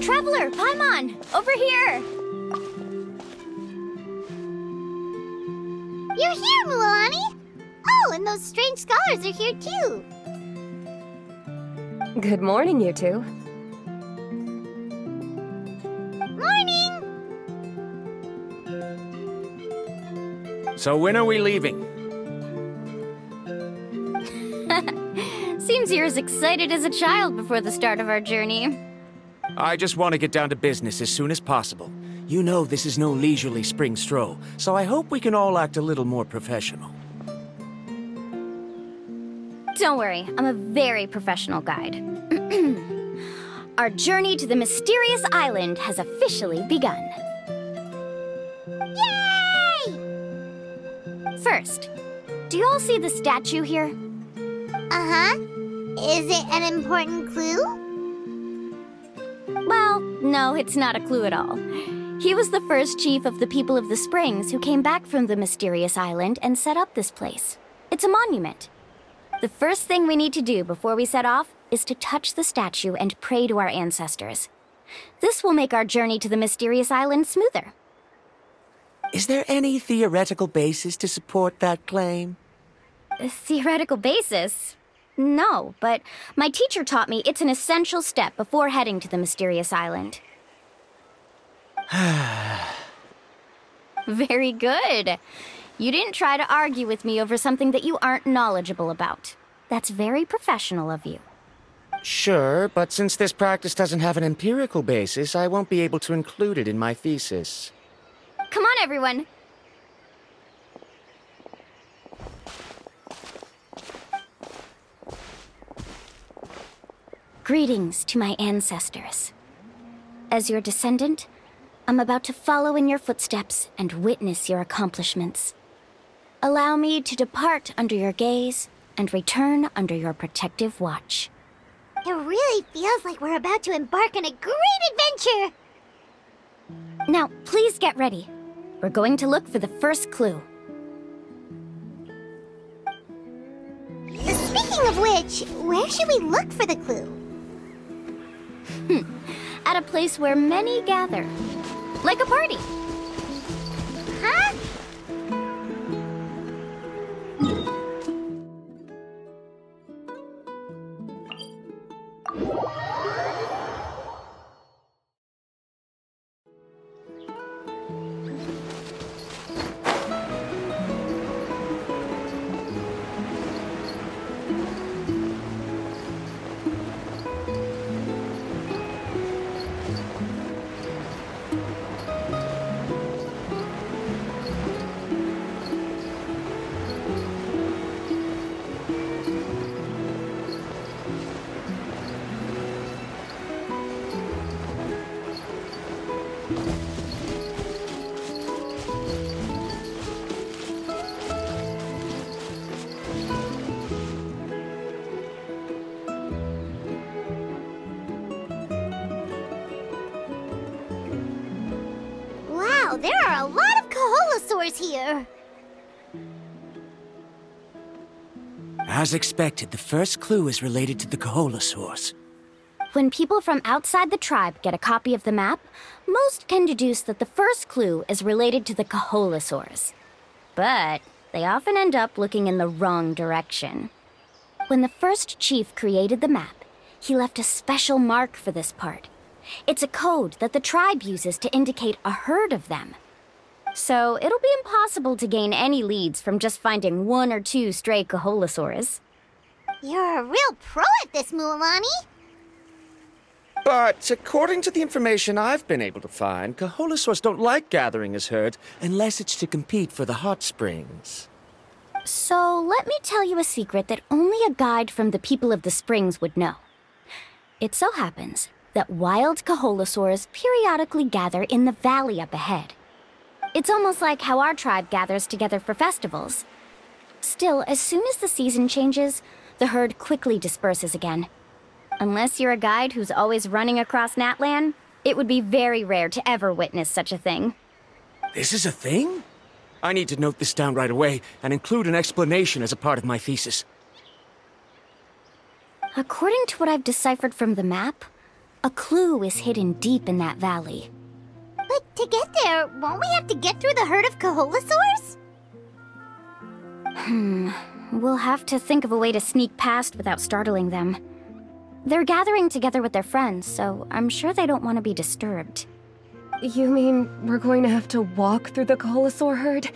Traveler, Paimon! Over here! You're here, Mualani! Oh, and those strange scholars are here too! Good morning, you two. Morning! So when are we leaving? Seems you're as excited as a child before the start of our journey. I just want to get down to business as soon as possible. You know this is no leisurely spring stroll, so I hope we can all act a little more professional. Don't worry, I'm a very professional guide. Our journey to the mysterious island has officially begun. Yay! First, do you all see the statue here? Uh-huh. Is it an important clue? Well, no, it's not a clue at all. He was the first chief of the people of the Springs who came back from the mysterious island and set up this place. It's a monument. The first thing we need to do before we set off is to touch the statue and pray to our ancestors. This will make our journey to the mysterious island smoother. Is there any theoretical basis to support that claim? A theoretical basis? No, but my teacher taught me it's an essential step before heading to the mysterious island. Very good. You didn't try to argue with me over something that you aren't knowledgeable about. That's very professional of you. Sure, but since this practice doesn't have an empirical basis, I won't be able to include it in my thesis. Come on, everyone. Greetings to my ancestors. As your descendant, I'm about to follow in your footsteps and witness your accomplishments. Allow me to depart under your gaze and return under your protective watch. It really feels like we're about to embark on a great adventure! Now, please get ready. We're going to look for the first clue. Speaking of which, where should we look for the clue? At a place where many gather. Like a party. Huh? Wow, there are a lot of Koholasaurs here! As expected, the first clue is related to the Koholasaurs. When people from outside the tribe get a copy of the map, most can deduce that the first clue is related to the Koholasaurs. But they often end up looking in the wrong direction. When the first chief created the map, he left a special mark for this part. It's a code that the tribe uses to indicate a herd of them. So it'll be impossible to gain any leads from just finding one or two stray Koholasaurs. You're a real pro at this, Mualani! But according to the information I've been able to find, Koholasaurs don't like gathering as herds unless it's to compete for the hot springs. So let me tell you a secret that only a guide from the people of the springs would know. It so happens that wild Koholasaurs periodically gather in the valley up ahead. It's almost like how our tribe gathers together for festivals. Still, as soon as the season changes, the herd quickly disperses again. Unless you're a guide who's always running across Natlan, it would be very rare to ever witness such a thing. This is a thing? I need to note this down right away and include an explanation as a part of my thesis. According to what I've deciphered from the map, A clue is hidden deep in that valley. But to get there, won't we have to get through the herd of Koholasaurs? We'll have to think of a way to sneak past without startling them. They're gathering together with their friends, so I'm sure they don't want to be disturbed. You mean we're going to have to walk through the Koholasaur herd?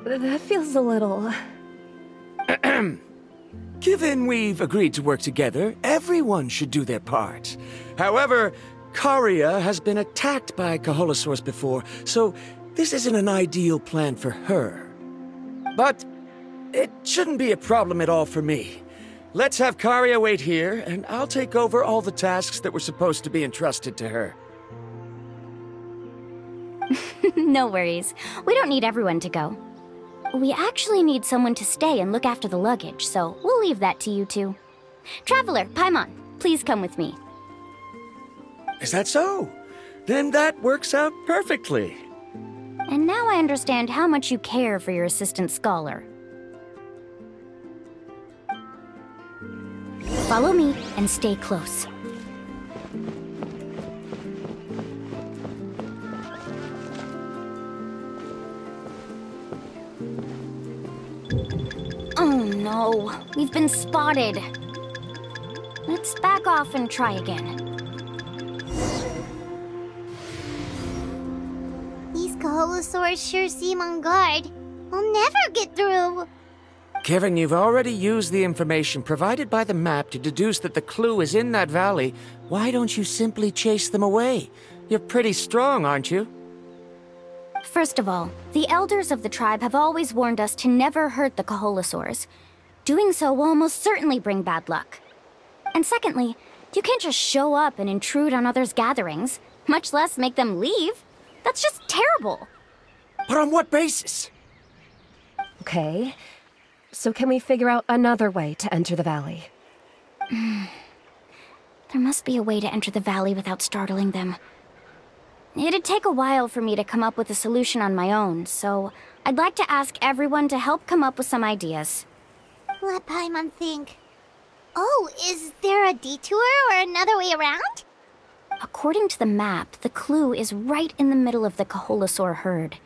That feels a little... Given we've agreed to work together, everyone should do their part. However, Karia has been attacked by Koholasaurs before, so this isn't an ideal plan for her. But it shouldn't be a problem at all for me. Let's have Karia wait here, and I'll take over all the tasks that were supposed to be entrusted to her. No worries. We don't need everyone to go. We actually need someone to stay and look after the luggage, so we'll leave that to you two. Traveler, Paimon, please come with me. Is that so? Then that works out perfectly. And now I understand how much you care for your assistant scholar. Follow me and stay close. Oh no, we've been spotted. Let's back off and try again. These Koholasaurs sure seem on guard. We'll never get through. Given you've already used the information provided by the map to deduce that the clue is in that valley, why don't you simply chase them away? You're pretty strong, aren't you? First of all, the elders of the tribe have always warned us to never hurt the Koholasaurs. Doing so will almost certainly bring bad luck. And secondly, you can't just show up and intrude on others' gatherings, much less make them leave. That's just terrible. But on what basis? Okay. So can we figure out another way to enter the valley? There must be a way to enter the valley without startling them. It'd take a while for me to come up with a solution on my own, so I'd like to ask everyone to help come up with some ideas. Let Paimon think. Oh, is there a detour or another way around? According to the map, the clue is right in the middle of the Koholasaur herd.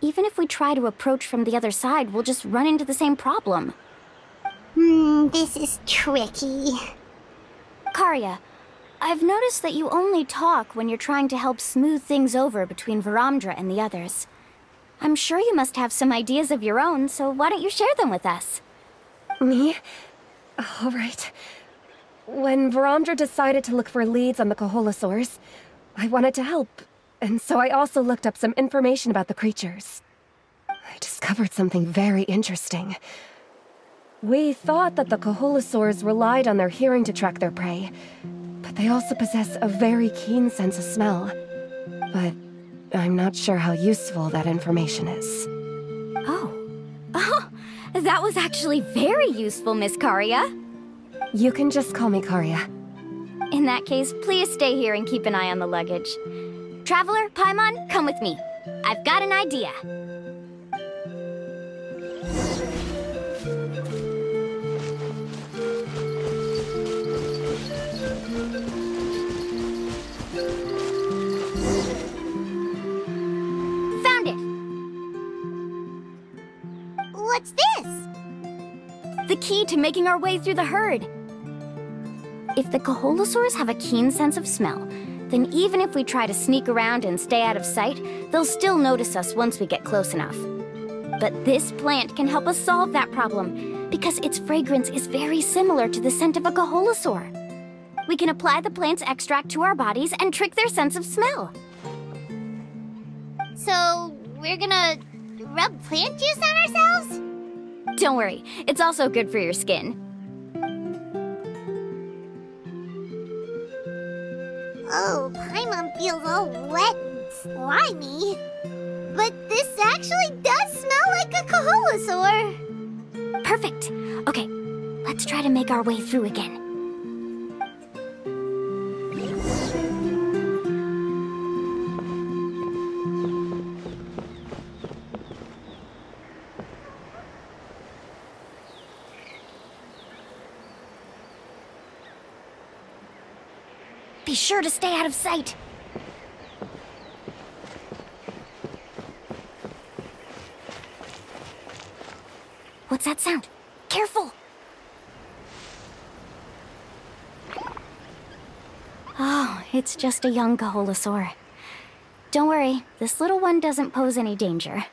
Even if we try to approach from the other side, we'll just run into the same problem. This is tricky. Karia, I've noticed that you only talk when you're trying to help smooth things over between Varamdra and the others. I'm sure you must have some ideas of your own, so why don't you share them with us? Me? All right. When Varamdra decided to look for leads on the Koholasaurs, I wanted to help, and so I also looked up some information about the creatures. I discovered something very interesting. We thought that the Koholasaurs relied on their hearing to track their prey, but they also possess a very keen sense of smell. But I'm not sure how useful that information is. Oh, that was actually very useful, Miss Karia. You can just call me Karia. In that case, please stay here and keep an eye on the luggage. Traveler, Paimon, come with me. I've got an idea. Found it! What's this? The key to making our way through the herd. If the Koholasaurs have a keen sense of smell, then even if we try to sneak around and stay out of sight, they'll still notice us once we get close enough. But this plant can help us solve that problem, because its fragrance is very similar to the scent of a Koholasaur. We can apply the plant's extract to our bodies and trick their sense of smell. So, we're gonna rub plant juice on ourselves? Don't worry, it's also good for your skin. Oh, Paimon feels all wet and slimy. But this actually does smell like a Koholasaur. Perfect. Okay, let's try to make our way through again. Be sure to stay out of sight. What's that sound? Careful! Oh, it's just a young Koholasaur. Don't worry, this little one doesn't pose any danger.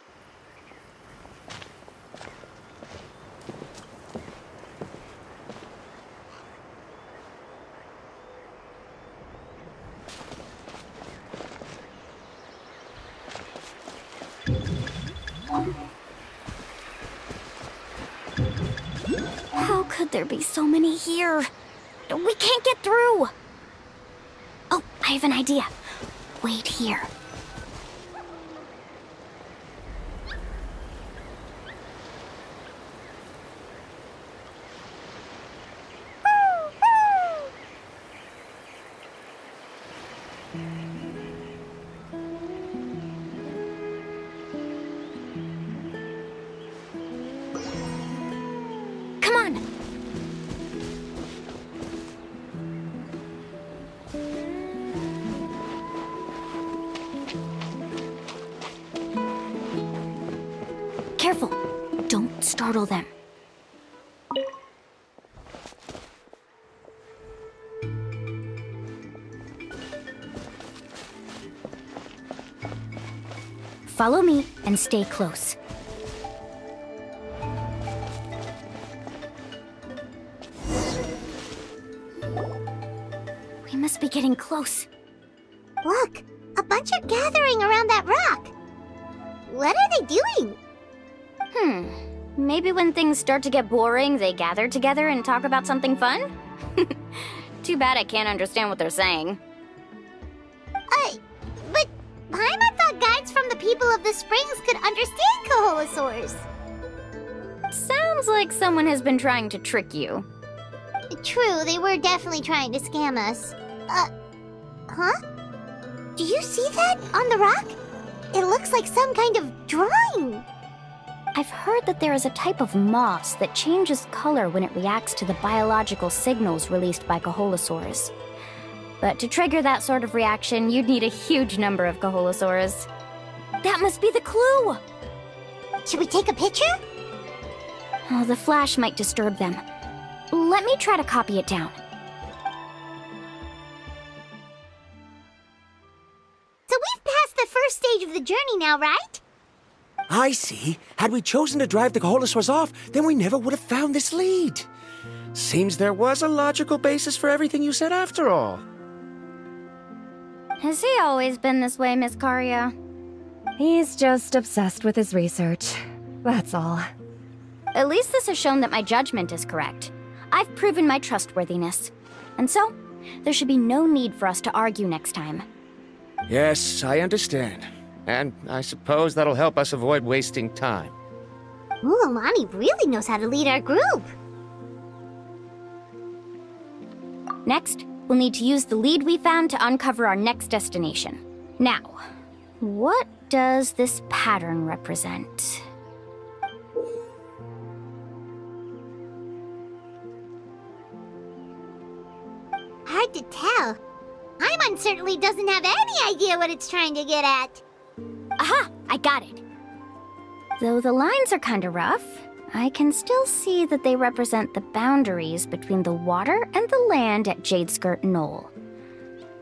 How could there be so many here? We can't get through! Oh, I have an idea. Wait here. Come on! Careful! Don't startle them. Follow me and stay close. We must be getting close. Look, a bunch are gathering around that rock. What are they doing? Maybe when things start to get boring, they gather together and talk about something fun? Too bad I can't understand what they're saying. But Paimon thought guides from the people of the springs could understand Koholasaurs. Sounds like someone has been trying to trick you. True, they were definitely trying to scam us. Huh? Do you see that on the rock? It looks like some kind of drawing. I've heard that there is a type of moss that changes color when it reacts to the biological signals released by Koholasaurs. But to trigger that sort of reaction, you'd need a huge number of Koholasaurs. That must be the clue! Should we take a picture? Oh, the flash might disturb them. Let me try to copy it down. So we've passed the first stage of the journey now, right? I see. Had we chosen to drive the Koholasaurs off, then we never would have found this lead. Seems there was a logical basis for everything you said after all. Has he always been this way, Miss Karia? He's just obsessed with his research. That's all. At least this has shown that my judgment is correct. I've proven my trustworthiness. And so, there should be no need for us to argue next time. Yes, I understand. And I suppose that'll help us avoid wasting time. Mualani really knows how to lead our group. Next, we'll need to use the lead we found to uncover our next destination. Now, what does this pattern represent? Hard to tell. Paimon certainly doesn't have any idea what it's trying to get at. Aha! I got it! Though the lines are kinda rough, I can still see that they represent the boundaries between the water and the land at Jadeskirt Knoll.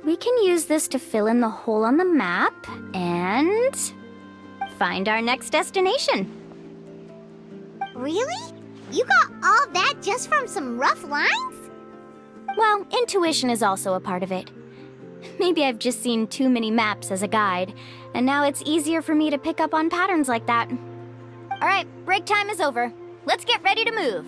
We can use this to fill in the hole on the map and find our next destination. Really? You got all that just from some rough lines? Well, intuition is also a part of it. Maybe I've just seen too many maps as a guide, and now it's easier for me to pick up on patterns like that. All right, break time is over. Let's get ready to move.